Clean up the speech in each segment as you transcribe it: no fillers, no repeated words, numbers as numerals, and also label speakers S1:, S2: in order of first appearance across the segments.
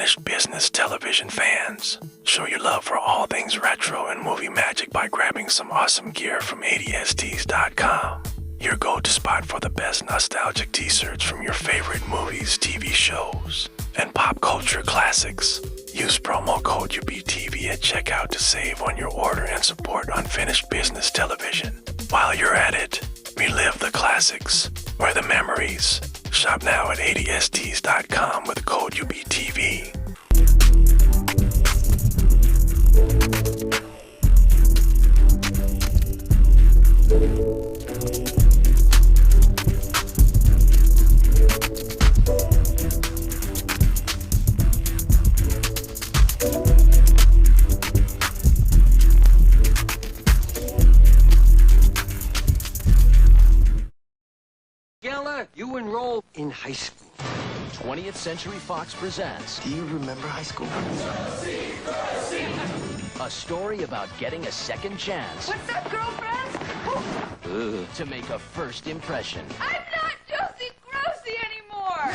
S1: Unfinished Business television fans. Show your love for all things retro and movie magic by grabbing some awesome gear from 80sts.com. Your go-to spot for the best nostalgic t-shirts from your favorite movies, TV shows, and pop culture classics. Use promo code UBTV at checkout to save on your order and support Unfinished Business television. While you're at it, relive the classics or the memories. Shop now at 80sts.com with code UBTV.
S2: You enrolled in high school.
S3: 20th Century Fox presents
S2: Do you remember high school?
S3: a story about getting a second chance
S4: What's up, girlfriend?
S3: to make a first impression.
S4: I'm not Josie Grossi anymore!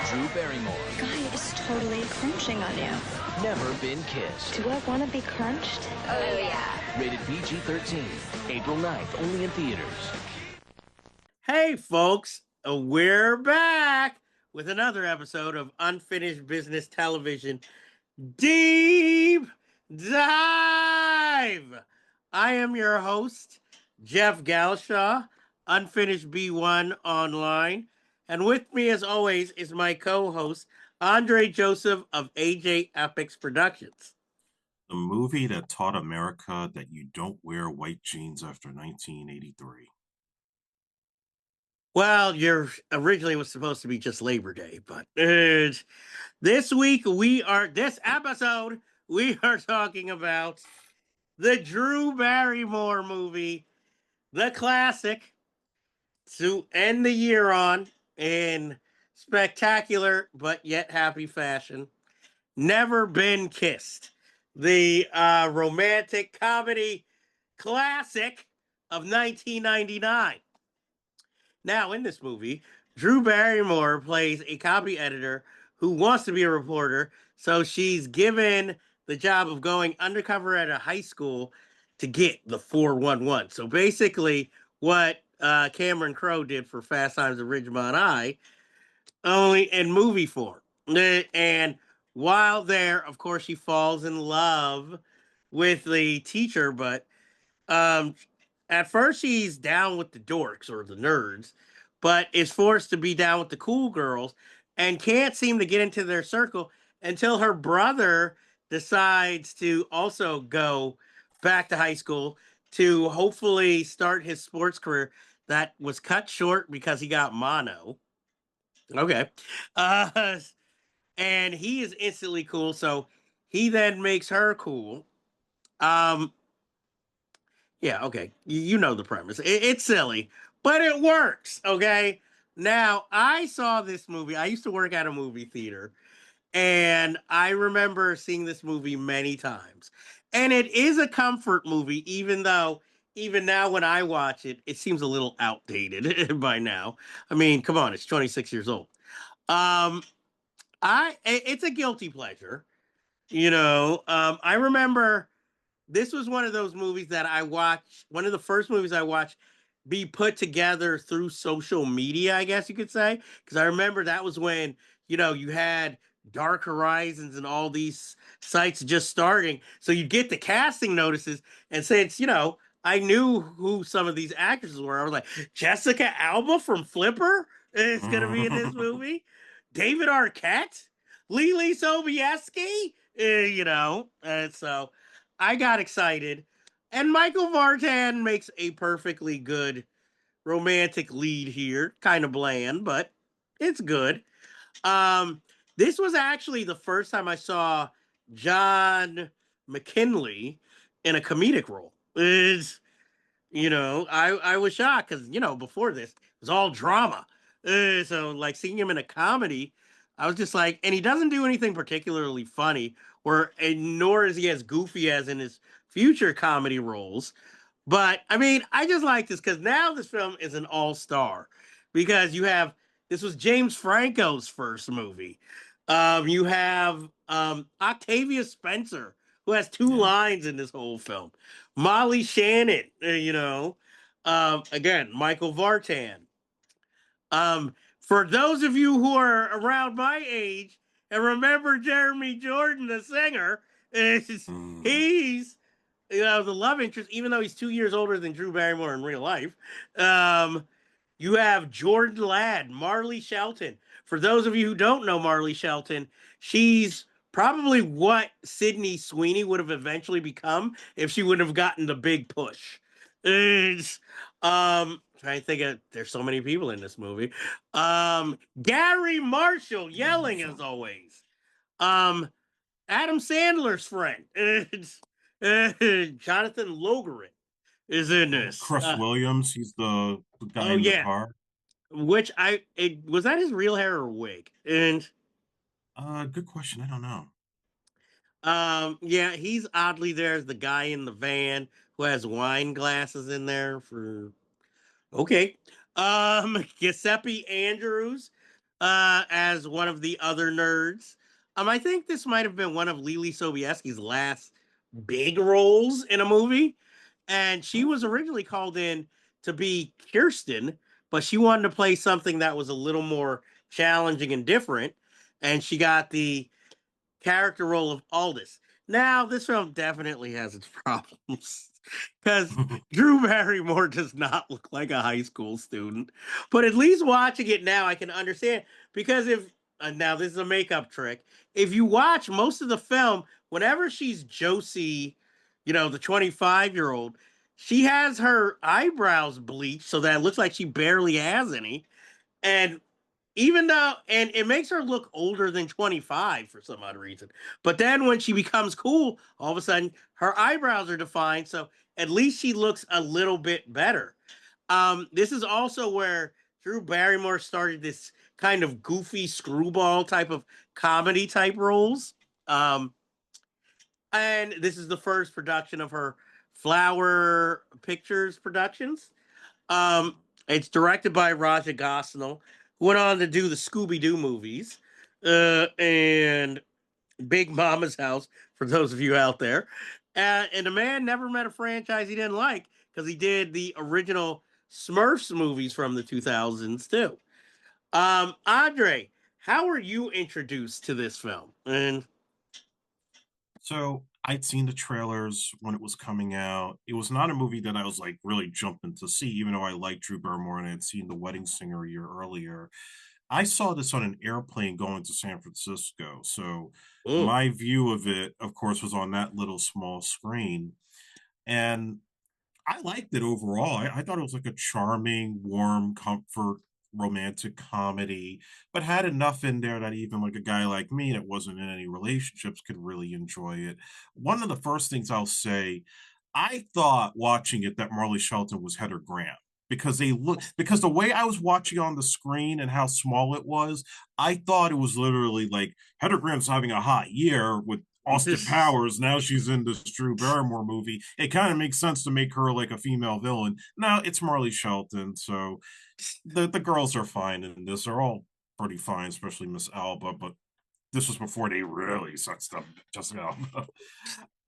S3: Drew Barrymore,
S5: Guy is totally crunching on you.
S3: Never been kissed.
S5: Do I want to be crunched?
S4: Oh, yeah.
S3: Rated PG-13. April 9th, only in theaters.
S6: Hey, folks, we're back with another episode of Unfinished Business Television Deep Dive. I am your host, Jeff Galshaw, Unfinished B1 Online. And with me, as always, is my co-host, Andre Joseph of AJ Epics Productions.
S7: The movie that taught America that you don't wear white jeans after 1983.
S6: Well, originally was supposed to be just Labor Day, but this episode, we are talking about the Drew Barrymore movie, the classic, to end the year on in spectacular but yet happy fashion. Never Been Kissed, the romantic comedy classic of 1999. Now, in this movie, Drew Barrymore plays a copy editor who wants to be a reporter, so she's given the job of going undercover at a high school to get the 411. So basically, what Cameron Crowe did for Fast Times at Ridgemont High, only in movie form. And while there, of course, she falls in love with the teacher, but at first, she's down with the dorks or the nerds, but is forced to be down with the cool girls and can't seem to get into their circle until her brother decides to also go back to high school to hopefully start his sports career that was cut short because he got mono. Okay. And he is instantly cool, so he then makes her cool. Yeah, okay. You know the premise. It's silly, but it works, okay? Now, I saw this movie. I used to work at a movie theater, and I remember seeing this movie many times. And it is a comfort movie, even though even now when I watch it, it seems a little outdated by now. I mean, come on, it's 26 years old. It's a guilty pleasure. I remember this was one of those movies that I watched, one of the first movies I watched be put together through social media, I guess you could say. Because I remember that was when, you had Dark Horizons and all these sites just starting. So you get the casting notices. And since, I knew who some of these actresses were, I was like, Jessica Alba from Flipper is going to be in this movie. David Arquette, Lily Sobieski, and so I got excited, and Michael Vartan makes a perfectly good romantic lead here. Kind of bland, but it's good. This was actually the first time I saw John McKinley in a comedic role. I was shocked because, before this, it was all drama. So, like, seeing him in a comedy, I was just like, and he doesn't do anything particularly funny, nor is he as goofy as in his future comedy roles. But, I mean, I just like this because now this film is an all-star. Because this was James Franco's first movie. You have Octavia Spencer, who has two
S7: Yeah.
S6: lines in this whole film. Molly Shannon, again, Michael Vartan. For those of you who are around my age and remember Jeremy Jordan, the singer, is
S7: Mm.
S6: he's the love interest, even though he's 2 years older than Drew Barrymore in real life. Um, you have Jordan Ladd, Marley Shelton. For those of you who don't know Marley Shelton, she's probably what Sydney Sweeney would have eventually become if she wouldn't have gotten the big push. It's, trying to think of, there's so many people in this movie. Gary Marshall yelling as always. Um, Adam Sandler's friend. It's, Jonathan Logarin is in
S7: Yeah.
S6: this.
S7: Chris Williams, he's the guy
S6: Oh
S7: in the
S6: yeah,
S7: car.
S6: which was that his real hair or wig? And
S7: Good question. I don't know.
S6: yeah, he's oddly there as the guy in the van who has wine glasses in there for okay. Giuseppe Andrews as one of the other nerds. I think this might have been one of Lily Sobieski's last big roles in a movie. And she was originally called in to be Kirsten, but she wanted to play something that was a little more challenging and different. And she got the character role of Aldous. Now, this film definitely has its problems because Drew Barrymore does not look like a high school student. But at least watching it now, I can understand because if now this is a makeup trick. If you watch most of the film, whenever she's Josie, the 25-year-old, she has her eyebrows bleached so that it looks like she barely has any. And even though and it makes her look older than 25 for some odd reason, but then when she becomes cool, all of a sudden her eyebrows are defined, so at least she looks a little bit better. This is also where Drew Barrymore started this kind of goofy screwball type of comedy type roles. And this is the first production of her Flower Pictures productions. um, it's directed by Raja Gosnell, who went on to do the Scooby Doo movies, and Big Mama's House, for those of you out there. And the man never met a franchise he didn't like because he did the original Smurfs movies from the 2000s too. Andre, how were you introduced to this film? And
S7: So I'd seen the trailers when it was coming out. It was not a movie that I was like really jumping to see, even though I liked Drew Barrymore and I had seen The Wedding Singer a year earlier. I saw this on an airplane going to San Francisco. So
S6: mm,
S7: my view of it, of course, was on that little small screen. And I liked it overall. I thought it was like a charming, warm, comfort, romantic comedy, but had enough in there that even like a guy like me that wasn't in any relationships could really enjoy it. One of the first things I'll say, I thought watching it that Marley Shelton was Heather Graham because the way I was watching on the screen and how small it was, I thought it was literally like Heather Graham's having a hot year with Austin
S6: this
S7: Powers. Now she's in this Drew Barrymore movie. It kind of makes sense to make her like a female villain. Now it's Marley Shelton, so the girls are fine in this. They're all pretty fine, especially Miss Alba. But this was before they really sexed up Jessica Alba.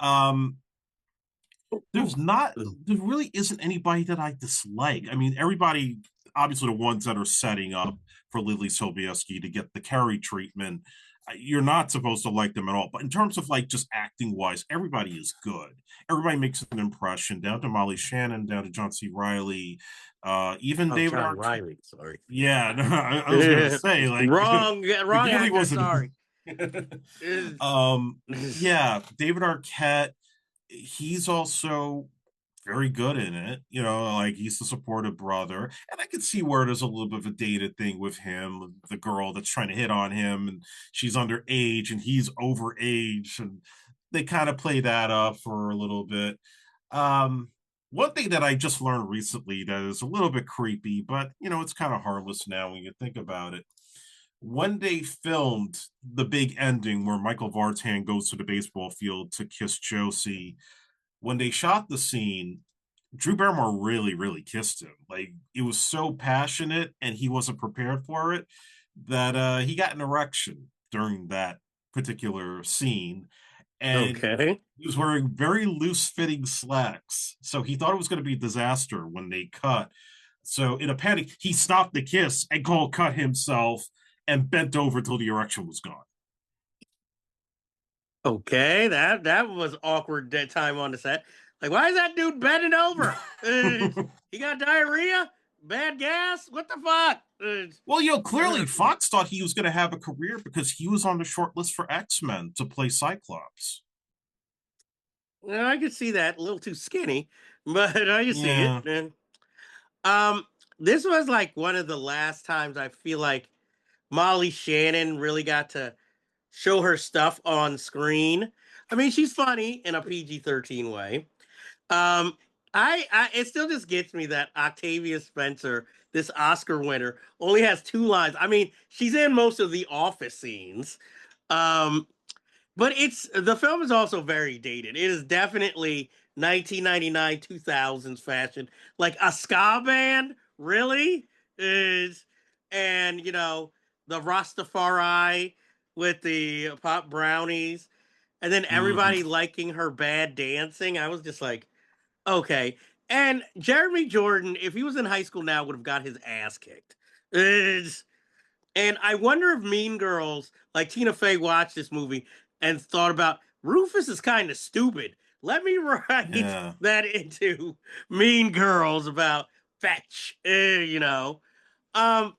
S7: um, there really isn't anybody that I dislike. I mean, everybody, obviously, the ones that are setting up for Lily Sobieski to get the Carrie treatment, you're not supposed to like them at all. But in terms of like just acting wise, everybody is good. Everybody makes an impression, down to Molly Shannon, down to John C. Riley, even
S6: oh,
S7: David
S6: John
S7: Arquette.
S6: Riley, sorry.
S7: Yeah, no, I was gonna say like
S6: Wrong
S7: McGinley
S6: actor,
S7: wasn't.
S6: sorry. Is-
S7: um, yeah, David Arquette, he's also very good in it. You know, like he's the supportive brother, and I can see where there's a little bit of a dated thing with him, the girl that's trying to hit on him, and she's underage and he's overage, and they kind of play that up for a little bit. Um, One thing that I just learned recently that is a little bit creepy, but it's kind of harmless now when you think about it. When they filmed the big ending where Michael Vartan goes to the baseball field to kiss Josie, when they shot the scene, Drew Barrymore really, really kissed him. Like it was so passionate and he wasn't prepared for it that he got an erection. during that particular scene, and
S6: Okay.
S7: he was wearing very loose fitting slacks. So he thought it was going to be a disaster when they cut. So in a panic, he stopped the kiss and cold cut himself and bent over till the erection was gone.
S6: Okay, that was awkward that time on the set. Like, why is that dude bending over? He got diarrhea, bad gas. What the fuck?
S7: Well, clearly Fox thought he was going to have a career because he was on the short list for X-Men to play Cyclops.
S6: I could see that a little too skinny, but I can see it.
S7: Yeah.
S6: And um, this was like one of the last times I feel like Molly Shannon really got to show her stuff on screen. I mean, she's funny in a PG-13 way. Um, I it still just gets me that Octavia Spencer, this Oscar winner, only has 2 lines. I mean, she's in most of the office scenes. Um, but the film is also very dated. It is definitely 1999, 2000s fashion. Like a ska band, really? Is and the Rastafari with the pop brownies, and then
S7: Mhm.
S6: everybody liking her bad dancing. I was just like, okay. And Jeremy Jordan, if he was in high school now, would have got his ass kicked. It's- and I wonder if Mean Girls, like Tina Fey, watched this movie and thought about Rufus is kind of stupid. Let me write
S7: Yeah.
S6: that into Mean Girls about fetch, Um,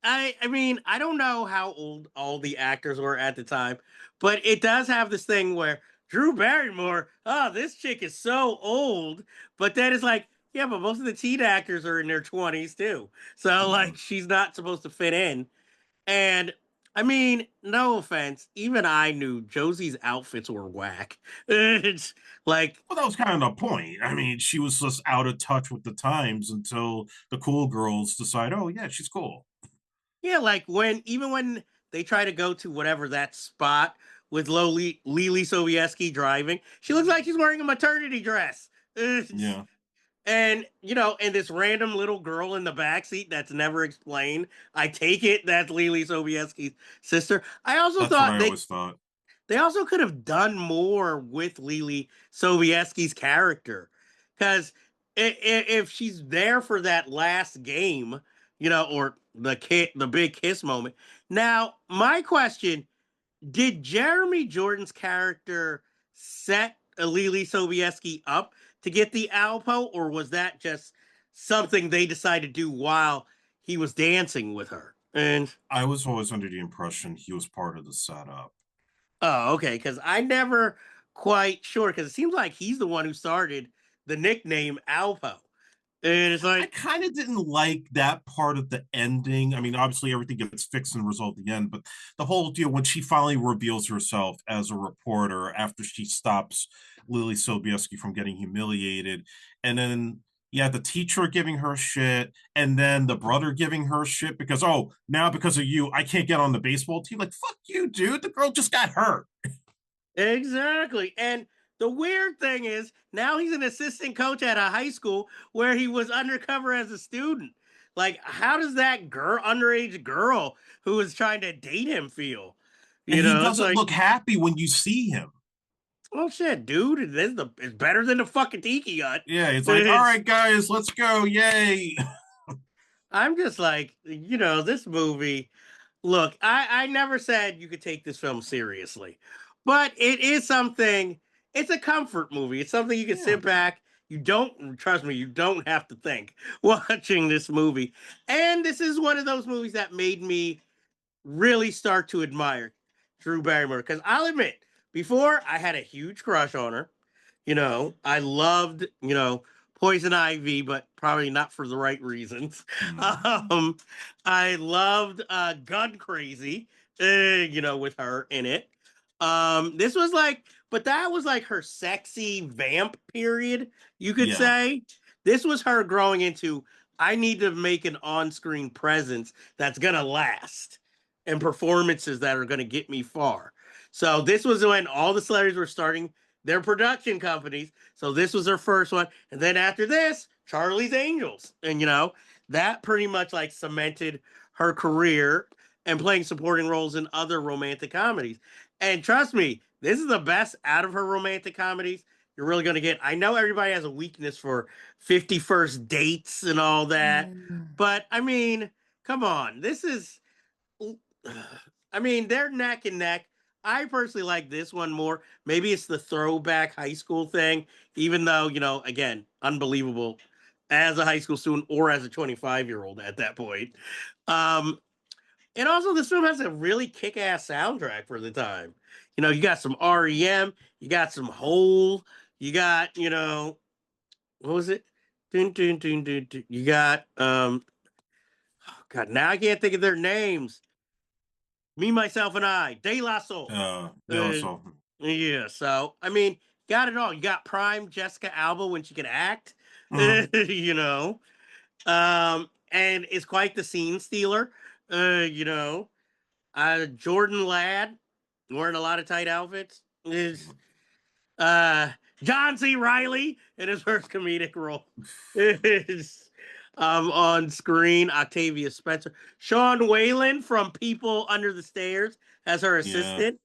S6: I mean, I don't know how old all the actors were at the time, but it does have this thing where Drew Barrymore, oh, this chick is so old, but then it's like, yeah, but most of the teen actors are in their 20s too. So like
S7: Mhm.
S6: she's not supposed to fit in. And I mean, no offense, even I knew Josie's outfits were whack. It's like
S7: Well, that was kind of the point. I mean, she was just out of touch with the times until the cool girls decide, oh yeah, she's cool.
S6: yeah, like when they try to go to whatever that spot with Lily Sobieski driving, she looks like she's wearing a maternity dress.
S7: Yeah,
S6: And and this random little girl in the backseat that's never explained. I take it that's Lily Sobieski's sister. I also
S7: that's what
S6: thought
S7: I always thought.
S6: they also could have done more with Lily Sobieski's character, because if she's there for that last game, or the big kiss moment. Now, my question: did Jeremy Jordan's character set Lily Sobieski up to get the Alpo, or was that just something they decided to do while he was dancing with her? And
S7: I was always under the impression he was part of the setup.
S6: oh, okay, because I never quite sure, because it seems like he's the one who started the nickname Alpo, and it's
S7: I
S6: like,
S7: kind of didn't like that part of the ending. I mean, obviously everything gets fixed and resolved at the end, but the whole deal when she finally reveals herself as a reporter after she stops Lily Sobieski from getting humiliated, and then the teacher giving her shit, and then the brother giving her shit because now because of you, I can't get on the baseball team. Like fuck you, dude. The girl just got hurt.
S6: exactly. And the weird thing is, now he's an assistant coach at a high school where he was undercover as a student. Like, how does that underage girl who was trying to date him feel?
S7: And he
S6: It's
S7: doesn't
S6: like,
S7: look happy when you see him.
S6: oh shit, dude, it's better than the fucking tiki hut.
S7: Yeah, it's like, all
S6: It's
S7: right, guys, let's go. Yay.
S6: I'm just like, this movie. Look, I never said you could take this film seriously, but it is something. It's a comfort movie. It's something you can
S7: Yeah.
S6: sit back. You don't trust me. You don't have to think watching this movie. And this is one of those movies that made me really start to admire Drew Barrymore. Because I'll admit, before I had a huge crush on her. I loved, Poison Ivy, but probably not for the right reasons.
S7: Hmm.
S6: Um, I loved Gun Crazy, with her in it. This was like, but that was like her sexy vamp period, you could
S7: Yeah.
S6: say. This was her growing into, I need to make an on screen presence that's going to last and performances that are going to get me far. So this was when all the celebrities were starting their production companies. So this was her first one. And then after this, Charlie's Angels. And that pretty much like cemented her career. and playing supporting roles in other romantic comedies. And trust me, this is the best out of her romantic comedies you're really going to get. I know everybody has a weakness for 50 First Dates and all that, but I mean, come on. This is, I mean, they're neck and neck. I personally like this one more. Maybe it's the throwback high school thing, even though, again, unbelievable as a high school student or as a 25-year-old at that point. Um, and also, this film has a really kick-ass soundtrack for the time. You got some REM, you got some Hole, you got, what was it? Dun, dun, dun, dun, dun. You got, God, now I can't think of their names. Me, Myself, and I, De La Soul.
S7: Yeah, so
S6: Yeah, so, I mean, got it all. You got prime Jessica Alba when she could act,
S7: mhm.
S6: and is quite the scene stealer, Jordan Ladd wearing a lot of tight outfits is uh John C. Riley in his first comedic role is on screen. Octavia Spencer, Sean Whalen from People Under the Stairs as her
S7: Yeah.
S6: assistant.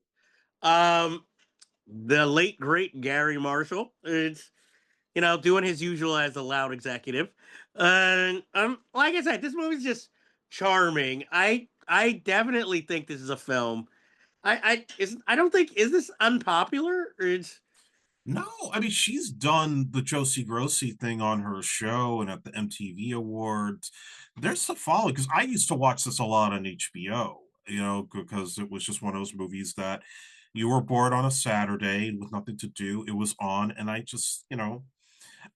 S6: Um, the late great Gary Marshall is doing his usual as a loud executive. And like I said, this movie's just charming. I definitely think this is a film. I don't think, is this unpopular? Or it's
S7: No, I mean she's done the Josie Grossi thing on her show and at the MTV Awards. There's a follow because I used to watch this a lot on HBO, because it was just one of those movies that you were bored on a Saturday with nothing to do. It was on, and I just,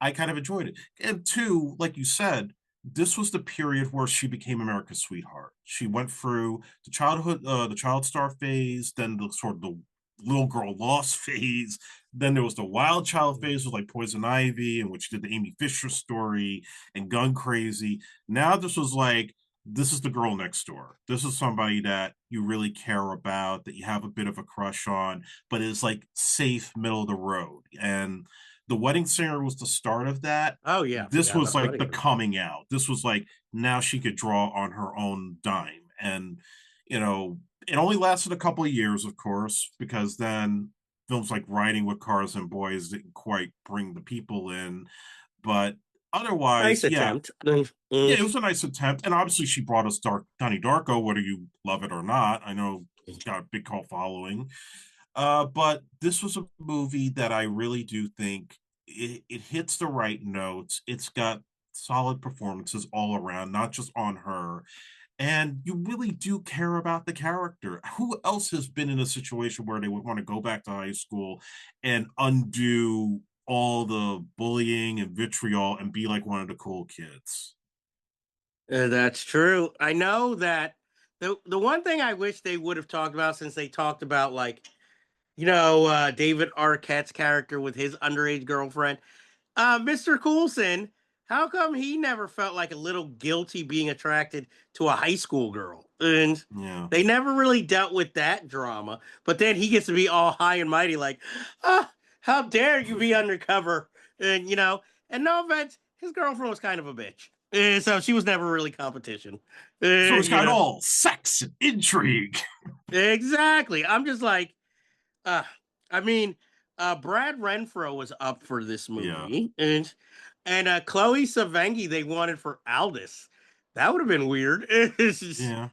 S7: I kind of enjoyed it. And two, like you said, this was the period where she became America's sweetheart. She went through the child star phase, then the sort of the little girl lost phase. Then there was the wild child phase with like Poison Ivy, in which did the Amy Fisher story and Gun Crazy. Now this is the girl next door. This is somebody that you really care about, that you have a bit of a crush on, but is like safe, middle of the road. And the Wedding Singer was the start of that.
S6: oh yeah, I
S7: This
S6: forgot
S7: was
S6: about the
S7: like
S6: wedding.
S7: the coming out. This was like now she could draw on her own dime. And, it only lasted a couple of years, of course, because then films like Riding with Cars and Boys didn't quite bring the people in. But
S6: Nice
S7: otherwise, yeah,
S6: attempt.
S7: yeah, it was a nice attempt. And obviously, she brought us Donnie Darko, whether you love it or not. I know it's got a big cult following. But this was a movie that I really do think it hits the right notes. It's got solid performances all around, not just on her. And you really do care about the character. Who else has been in a situation where they would want to go back to high school and undo all the bullying and vitriol and be like one of the cool kids?
S6: That's true. I know that the one thing I wish they would have talked about, since they talked about, like, David Arquette's character with his underage girlfriend, Mr. Coulson, how come he never felt like a little guilty being attracted to a high school girl? And
S7: Yeah.
S6: they never really dealt with that drama. But then he gets to be all high and mighty, like, ah, how dare you be undercover? And, and no offense, his girlfriend was kind of a bitch. So she was never really competition.
S7: So it's
S6: You
S7: got
S6: know,
S7: all sex and intrigue.
S6: exactly. I'm just like, uh, I mean, Brad Renfro was up for this
S7: Yeah.
S6: movie, and Chloe Sevigny they wanted for Aldous. That would have been weird.
S7: Yeah.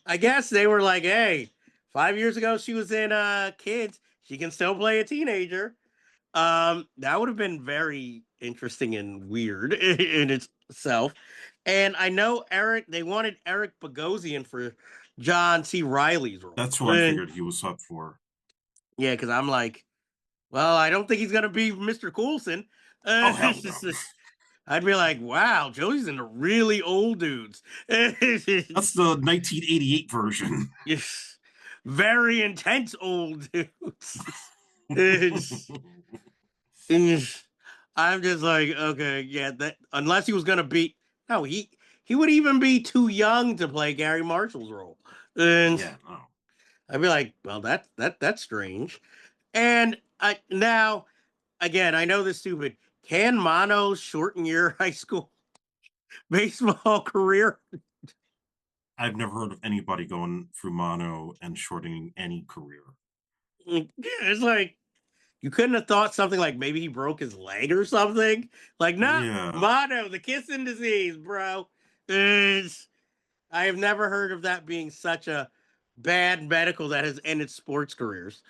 S6: I guess they were like, "Hey, 5 years ago she was in Kids. She can still play a teenager." That would have been very interesting and weird in itself. And I know they wanted Eric Bogosian for John C. Riley's role.
S7: That's who I
S6: And
S7: figured he was up for.
S6: yeah, because I'm like, well, I don't think he's gonna be Mr. Coulson.
S7: Oh, hell no.
S6: I'd be like, wow, Josie's into really old dudes.
S7: That's the 1988 version.
S6: Yes, very intense old dudes. It's- I'm just like, okay, yeah, that unless he was gonna be, no, he would even be too young to play Gary Marshall's role. And
S7: Yeah, no.
S6: I'd be like, well, that's strange. And I now again, I know this is stupid. Can Mono shorten your high school baseball career?
S7: I've never heard of anybody going through mono and shortening any career.
S6: Yeah, it's like you couldn't have thought something like maybe he broke his leg or something. Like, not
S7: Yeah.
S6: mono, the kissing disease, bro. Is I have never heard of that being such a bad medical that has ended sports careers.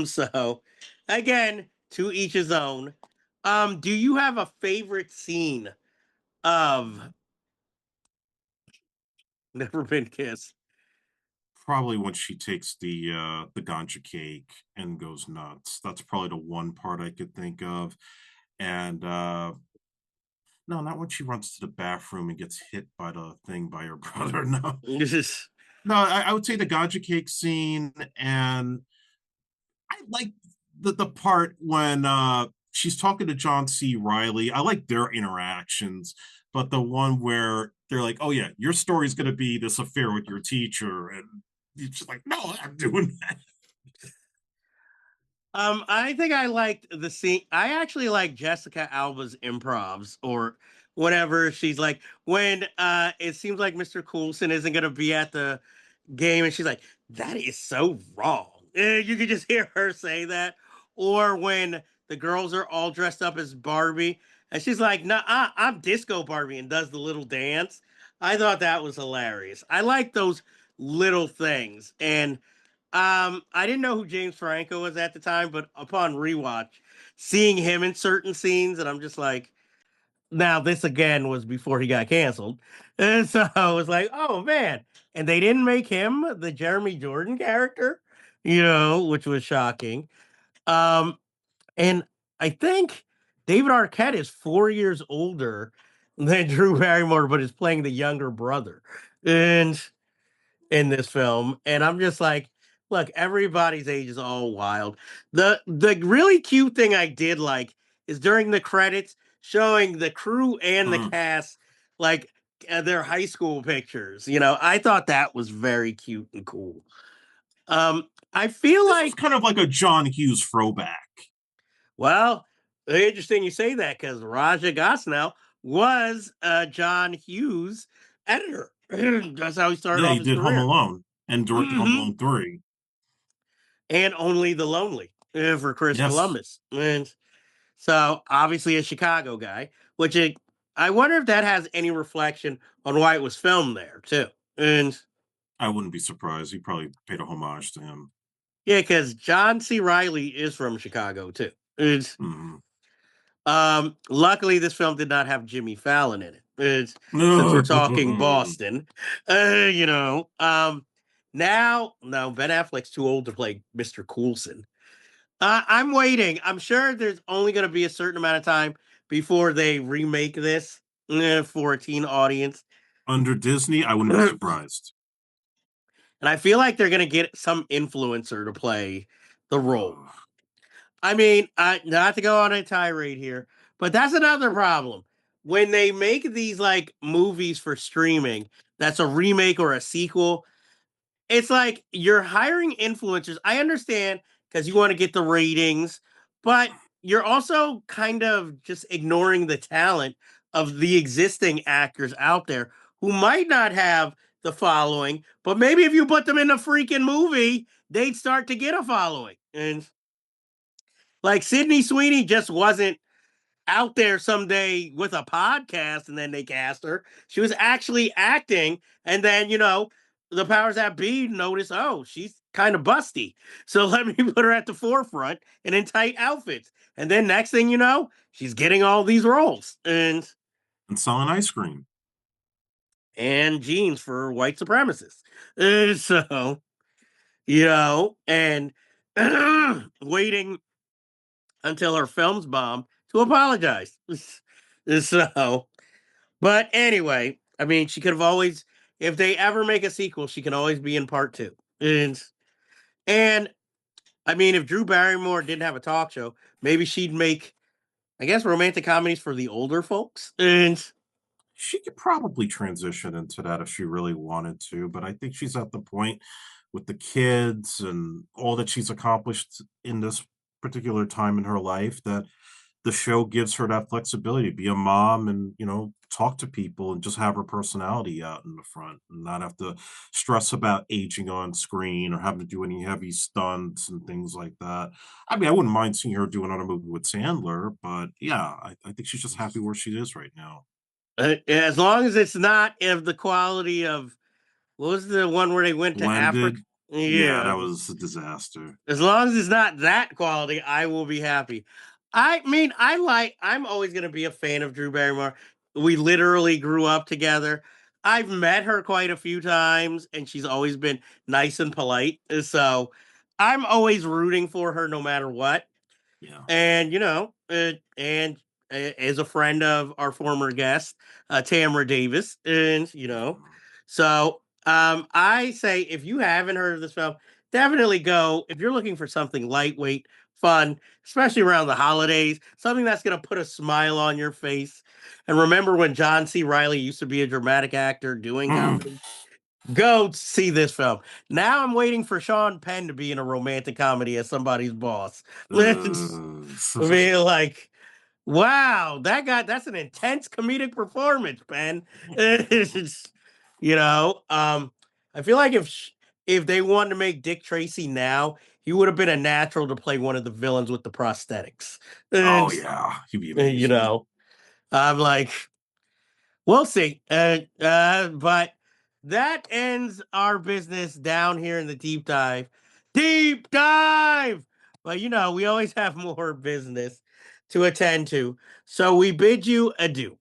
S6: So again, to each his own. Do you have a favorite scene of Never Been Kissed?
S7: Probably when she takes the ganja cake and goes nuts. That's probably the one part I could think of. And no, not when she runs to the bathroom and gets hit by the thing by her brother. No.
S6: This is
S7: No, I would say the ganja cake scene, and I like the part when she's talking to John C. Riley. I like their interactions, but the one where they're like, "Oh yeah, your story's gonna be this affair with your teacher," and he's just like, "No, I'm doing that."
S6: I think I liked the scene. I actually like Jessica Alba's improvs or whatever. She's like when it seems like Mr. Coulson isn't gonna be at the game, and she's like, "That is so wrong." You could just hear her say that. Or when the girls are all dressed up as Barbie, and she's like, "Nah, I'm Disco Barbie," and does the little dance. I thought that was hilarious. I like those little things, and I didn't know who James Franco was at the time, but upon rewatch, seeing him in certain scenes, and I'm just like, now this again was before he got canceled, and so I was like, oh man, and they didn't make him the Jeremy Jordan character, which was shocking. Um, and I think David Arquette is 4 years older than Drew Barrymore, but is playing the younger brother, and in this film, and I'm just like, look, everybody's age is all wild. The really cute thing I did like is during the credits showing the crew and the
S7: Mm.
S6: cast like their high school pictures. I thought that was very cute and cool. I feel
S7: This was
S6: like,
S7: kind of like a John Hughes throwback.
S6: well, interesting you say that because Raja Gosnell was John Hughes' editor. That's how he started
S7: Yeah,
S6: off
S7: he
S6: his
S7: did Home
S6: career.
S7: Alone and directed Home
S6: Mhm.
S7: Alone 3.
S6: And Only the Lonely for Chris
S7: Yes,
S6: Columbus. And so obviously a Chicago guy, I wonder if that has any reflection on why it was filmed there too. And
S7: I wouldn't be surprised. He probably paid a homage to him.
S6: yeah, because John C. Riley is from Chicago too. It's
S7: Mhm.
S6: luckily this film did not have Jimmy Fallon in it. It's since we're
S7: No.
S6: talking Boston. Now no, Ben Affleck's too old to play Mr. Coulson. I'm waiting. I'm sure there's only going to be a certain amount of time before they remake this for a teen audience.
S7: Under Disney, I wouldn't be
S6: And
S7: surprised.
S6: I feel like they're going to get some influencer to play the role.
S7: Ugh.
S6: I mean, not to go on a tirade here, but that's another problem. When they make these like movies for streaming, that's a remake or a sequel. It's like you're hiring influencers. I understand because you want to get the ratings, but you're also kind of just ignoring the talent of the existing actors out there who might not have the following, but maybe if you put them in a freaking movie, they'd start to get a following. And like Sydney Sweeney just wasn't out there someday with a podcast and then they cast her. She was actually acting, and then the powers that be notice, oh, she's kind of busty, so let me put her at the forefront and in tight outfits, and then next thing you know, she's getting all these roles
S7: And selling ice cream.
S6: and jeans for white supremacists. So and waiting until her film's bomb to apologize. So but anyway, I mean, she could have always, if they ever make a sequel, she can always be in part two. And I mean, if Drew Barrymore didn't have a talk show, maybe she'd make, I guess, romantic comedies for the older folks. And
S7: She could probably transition into that if she really wanted to, but I think she's at the point with the kids and all that she's accomplished in this particular time in her life that the show gives her that flexibility to be a mom and talk to people and just have her personality out in the front and not have to stress about aging on screen or having to do any heavy stunts and things like that. I mean, I wouldn't mind seeing her do another movie with Sandler, but yeah, I think she's just happy where she is right now.
S6: As long as it's not of the quality of what was the one where they went to Africa?
S7: Blended, yeah,
S6: Yeah,
S7: that was a disaster.
S6: as long as it's not that quality, I will be happy. I mean, I'm always going to be a fan of Drew Barrymore. We literally grew up together. I've met her quite a few times and she's always been nice and polite. So I'm always rooting for her no matter what.
S7: Yeah.
S6: And as a friend of our former guest, Tamara Davis, and so I say if you haven't heard of this film, definitely go. If you're looking for something lightweight, fun, especially around the holidays, something that's going to put a smile on your face. And remember when John C. Riley used to be a dramatic actor doing
S7: Mm.
S6: comedy? Go see this film. Now I'm waiting for Sean Penn to be in a romantic comedy as somebody's boss. Let's be like, wow, that's an intense comedic performance, Ben. It's, I feel like if they wanted to make Dick Tracy now, he would have been a natural to play one of the villains with the prosthetics.
S7: Oh,
S6: And,
S7: yeah, he'd be
S6: you
S7: amazing.
S6: know, I'm like, we'll see. But that ends our business down here in the deep dive. Deep dive! But we always have more business to attend to. So we bid you adieu.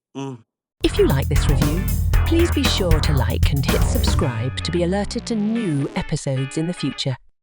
S8: If you like this review, please be sure to like and hit subscribe to be alerted to new episodes in the future.